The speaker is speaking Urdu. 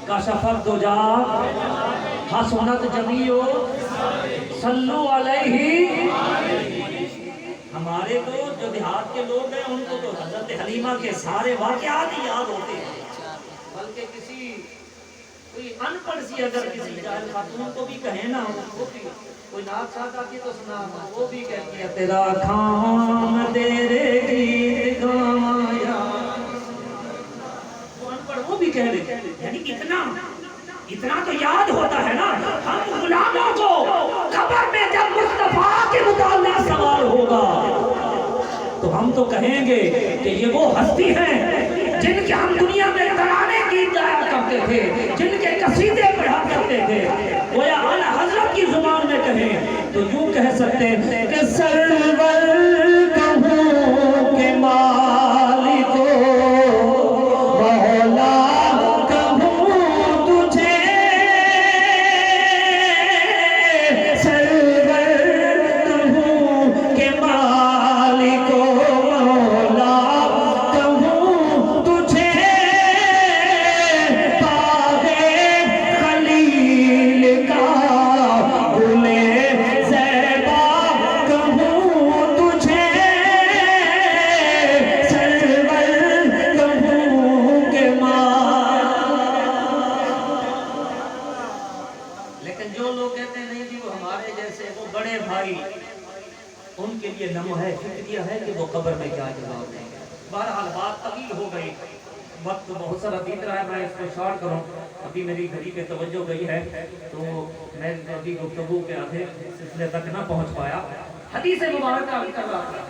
کشف الدجا حسنت جمیع صلو علیہ. ہمارے تو جو دیہات کے لوگ ہیں ان کو تو حضرت حلیمہ کے سارے واقعات ہی یاد ہوتے ہیں، بلکہ کسی کوئی ان پڑھ سی اگر کسی جاہل خاتون کو بھی کہیں نا، وہ بھی کوئی نعت ساتھ آتی تو سنا، وہ بھی کہتی ہے تیرا کھام تیرے گیت گایا. وہ ان پڑھ وہ بھی کہہ لے، یعنی اتنا تو یاد ہوتا ہے نا. ہم غلاموں کو قبر میں جب مصطفیٰ کے متعلق سوال ہوگا تو ہم تو کہیں گے کہ یہ وہ ہستی ہیں جن کے ہم دنیا میں ترانے گیت گایا کرتے تھے، جن کے قصیدے پڑھا کرتے تھے. وہ یا اعلیٰ حضرت کی زبان میں کہیں تو یوں کہہ سکتے ہیں کہ سرور کہوں کہ مالک مولا کہوں تجھے، سرور کہوں کہ مالک مولا کہوں تجھے، باغے خلیل کا گلے زیبا کہوں تجھے، سرور کہوں کہ لیکن جو لوگ کہتے ہیں نہیں جی وہ ہمارے جیسے وہ بڑے بھائی، ان کے لیے نمو ہے فکریہ ہے کہ وہ قبر میں کیا جواب دیں گے. بہرحال بات طویل ہو گئی، وقت بہت سارا بیت رہا ہے، میں اس کو شارٹ کروں. ابھی میری گھڑی پہ توجہ گئی ہے تو میں ابھی گفتگو کے آدھے سلسلے تک نہ پہنچ پایا. حدیث مبارکہ کر رہا تھا.